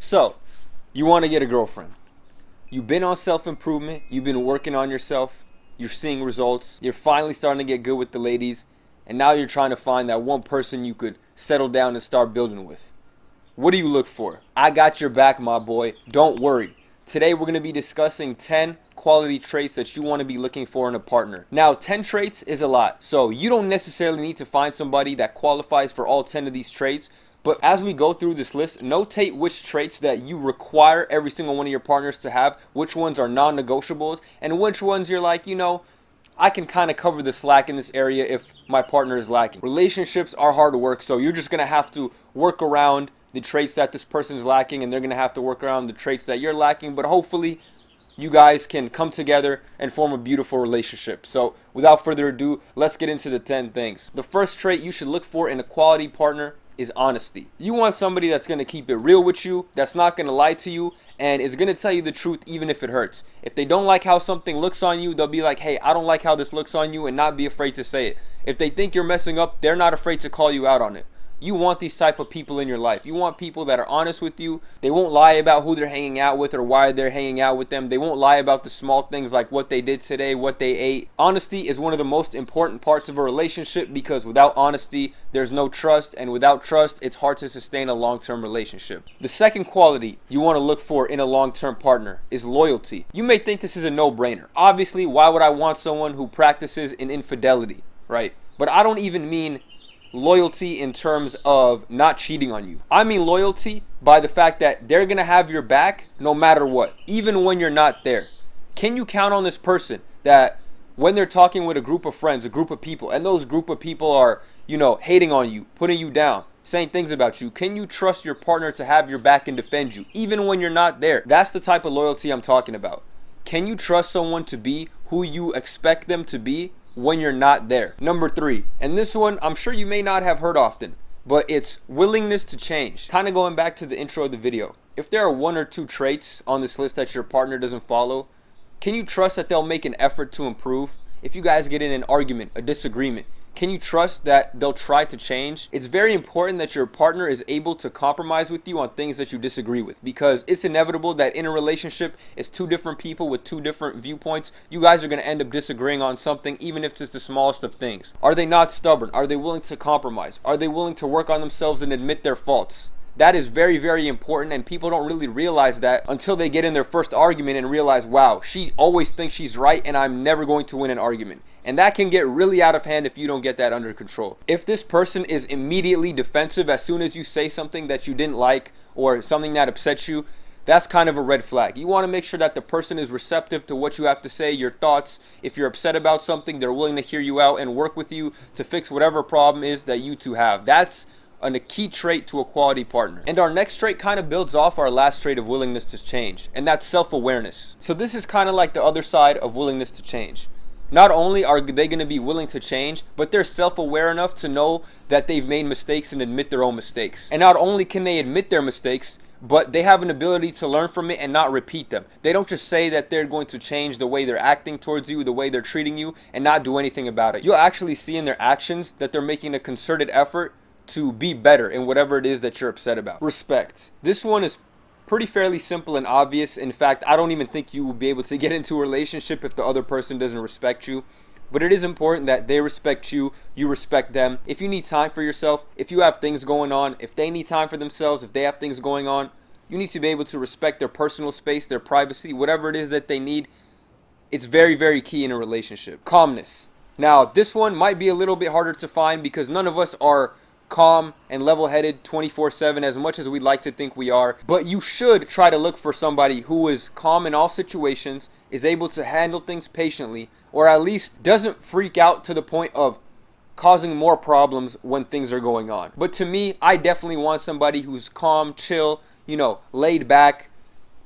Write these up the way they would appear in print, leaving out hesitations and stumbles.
So, you want to get a girlfriend. You've been on self-improvement. You've been working on yourself. You're seeing results. You're finally starting to get good with the ladies. And now you're trying to find that one person you could settle down and start building with. What do you look for? I got your back, my boy. Don't worry. Today we're going to be discussing 10 quality traits that you want to be looking for in a partner. Now, 10 traits is a lot. So you don't necessarily need to find somebody that qualifies for all 10 of these traits. But as we go through this list, notate which traits that you require every single one of your partners to have, which ones are non-negotiables, and which ones you're like, I can kind of cover the slack in this area if my partner is lacking. Relationships are hard work, so you're just going to have to work around the traits that this person is lacking, and they're going to have to work around the traits that you're lacking. But hopefully, you guys can come together and form a beautiful relationship. So without further ado, let's get into the 10 things. The first trait you should look for in a quality partner is honesty. You want somebody that's going to keep it real with you, that's not going to lie to you, and is going to tell you the truth even if it hurts. If they don't like how something looks on you, they'll be like, hey, I don't like how this looks on you, and not be afraid to say it. If they think you're messing up, they're not afraid to call you out on it. You want these type of people in your life. You want people that are honest with you. They won't lie about who they're hanging out with or why they're hanging out with them. They won't lie about the small things like what they did today, what they ate. Honesty is one of the most important parts of a relationship because without honesty, there's no trust. And without trust, it's hard to sustain a long-term relationship. The second quality you want to look for in a long-term partner is loyalty. You may think this is a no-brainer. Obviously, why would I want someone who practices an infidelity, right? But I don't even mean loyalty in terms of not cheating on you. I mean loyalty by the fact that they're going to have your back no matter what, even when you're not there. Can you count on this person that when they're talking with a group of friends, a group of people, and those group of people are, hating on you, putting you down, saying things about you, can you trust your partner to have your back and defend you, even when you're not there? That's the type of loyalty I'm talking about. Can you trust someone to be who you expect them to be when you're not there? Number 3, and this one I'm sure you may not have heard often, but it's willingness to change. Kind of going back to the intro of the video. If there are 1 or 2 traits on this list that your partner doesn't follow, can you trust that they'll make an effort to improve? If you guys get in an argument, a disagreement, can you trust that they'll try to change? It's very important that your partner is able to compromise with you on things that you disagree with, because it's inevitable that in a relationship, it's 2 different people with 2 different viewpoints. You guys are going to end up disagreeing on something, even if it's the smallest of things. Are they not stubborn? Are they willing to compromise? Are they willing to work on themselves and admit their faults? That is very, very important, and people don't really realize that until they get in their first argument and realize, wow, she always thinks she's right and I'm never going to win an argument. And that can get really out of hand if you don't get that under control. If this person is immediately defensive as soon as you say something that you didn't like or something that upsets you, that's kind of a red flag. You want to make sure that the person is receptive to what you have to say, your thoughts. If you're upset about something, they're willing to hear you out and work with you to fix whatever problem is that you two have. That's a key trait to a quality partner. And our next trait kind of builds off our last trait of willingness to change, and that's self-awareness. So this is kind of like the other side of willingness to change. Not only are they going to be willing to change, but they're self-aware enough to know that they've made mistakes and admit their own mistakes. And not only can they admit their mistakes, but they have an ability to learn from it and not repeat them. They don't just say that they're going to change the way they're acting towards you, the way they're treating you, and not do anything about it. You'll actually see in their actions that they're making a concerted effort to be better in whatever it is that you're upset about. Respect. This one is pretty fairly simple and obvious. In fact, I don't even think you will be able to get into a relationship if the other person doesn't respect you. But it is important that they respect you, you respect them. If you need time for yourself, if you have things going on, if they need time for themselves, if they have things going on, you need to be able to respect their personal space, their privacy, whatever it is that they need. It's very, very key in a relationship. Calmness. Now, this one might be a little bit harder to find because none of us are calm and level-headed 24/7 as much as we'd like to think we are, but you should try to look for somebody who is calm in all situations, is able to handle things patiently, or at least doesn't freak out to the point of causing more problems when things are going on. But to me, I definitely want somebody who's calm, chill, laid back,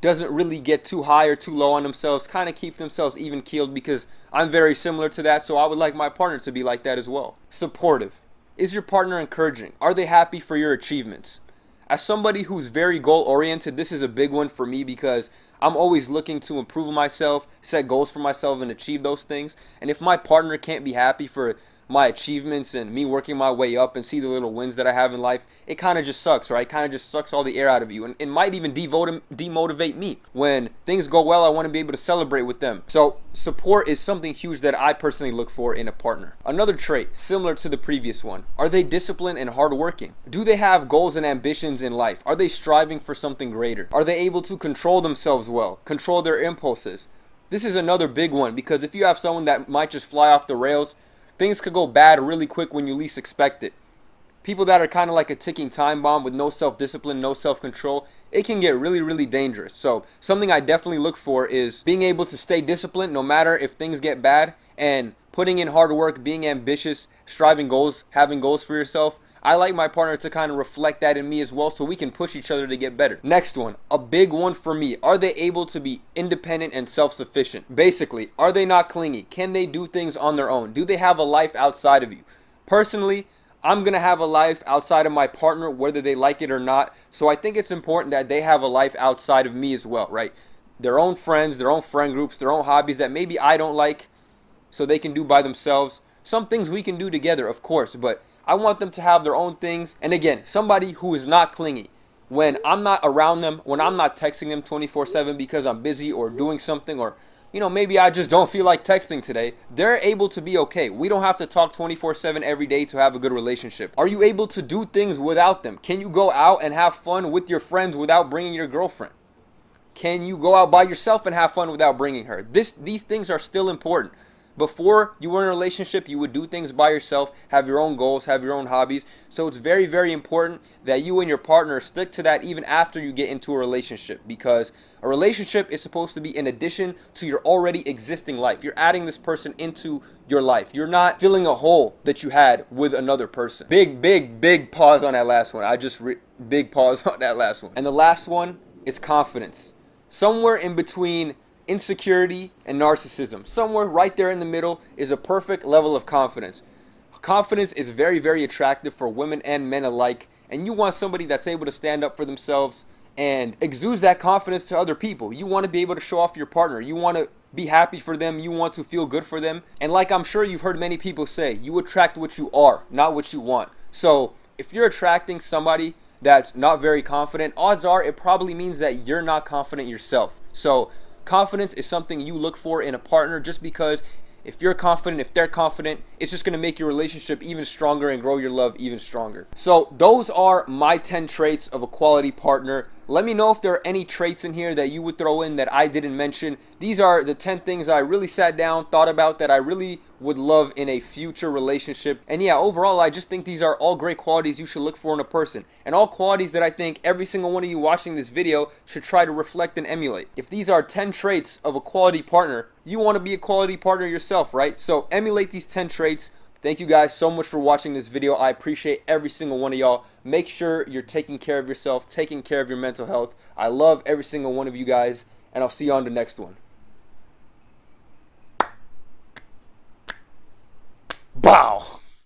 doesn't really get too high or too low on themselves, kind of keep themselves even keeled, because I'm very similar to that, so I would like my partner to be like that as well. Supportive. Is your partner encouraging? Are they happy for your achievements? As somebody who's very goal-oriented, this is a big one for me because I'm always looking to improve myself, set goals for myself, and achieve those things. And if my partner can't be happy for my achievements and me working my way up and see the little wins that I have in life, it kind of just sucks, right? It kind of just sucks all the air out of you. And it might even demotivate me. When things go well, I want to be able to celebrate with them. So support is something huge that I personally look for in a partner. Another trait, similar to the previous one, are they disciplined and hardworking? Do they have goals and ambitions in life? Are they striving for something greater? Are they able to control themselves well, control their impulses? This is another big one, because if you have someone that might just fly off the rails, things could go bad really quick when you least expect it. People that are kind of like a ticking time bomb with no self-discipline, no self-control, it can get really, really dangerous. So something I definitely look for is being able to stay disciplined no matter if things get bad, and putting in hard work, being ambitious, striving goals, having goals for yourself. I like my partner to kind of reflect that in me as well, so we can push each other to get better. Next one, a big one for me. Are they able to be independent and self-sufficient? Basically, are they not clingy? Can they do things on their own? Do they have a life outside of you? Personally, I'm going to have a life outside of my partner, whether they like it or not. So I think it's important that they have a life outside of me as well, right? Their own friends, their own friend groups, their own hobbies that maybe I don't like, so they can do by themselves. Some things we can do together, of course, but I want them to have their own things. And again, somebody who is not clingy. When I'm not around them, when I'm not texting them 24/7 because I'm busy or doing something, or maybe I just don't feel like texting today, they're able to be okay. We don't have to talk 24/7 every day to have a good relationship. Are you able to do things without them? Can you go out and have fun with your friends without bringing your girlfriend? Can you go out by yourself and have fun without bringing her? These things are still important. Before you were in a relationship, you would do things by yourself, have your own goals, have your own hobbies. So it's very, very important that you and your partner stick to that even after you get into a relationship, because a relationship is supposed to be in addition to your already existing life. You're adding this person into your life. You're not filling a hole that you had with another person. Big pause on that last one. Big pause on that last one. And the last one is confidence. Somewhere in between insecurity and narcissism, somewhere right there in the middle, is a perfect level of confidence. Confidence is very, very attractive for women and men alike, and you want somebody that's able to stand up for themselves and exudes that confidence to other people. You want to be able to show off your partner. You want to be happy for them. You want to feel good for them. And like I'm sure you've heard many people say, you attract what you are, not what you want. So if you're attracting somebody that's not very confident, odds are it probably means that you're not confident yourself. So confidence is something you look for in a partner, just because if you're confident, if they're confident, it's just going to make your relationship even stronger and grow your love even stronger. So those are my 10 traits of a quality partner. Let me know if there are any traits in here that you would throw in that I didn't mention. These are the 10 things I really sat down, thought about, that I really would love in a future relationship. And yeah, overall, I just think these are all great qualities you should look for in a person, and all qualities that I think every single one of you watching this video should try to reflect and emulate. If these are 10 traits of a quality partner, you want to be a quality partner yourself, right? So emulate these 10 traits. Thank you guys so much for watching this video. I appreciate every single one of y'all. Make sure you're taking care of yourself, taking care of your mental health. I love every single one of you guys, and I'll see you on the next one. Bow!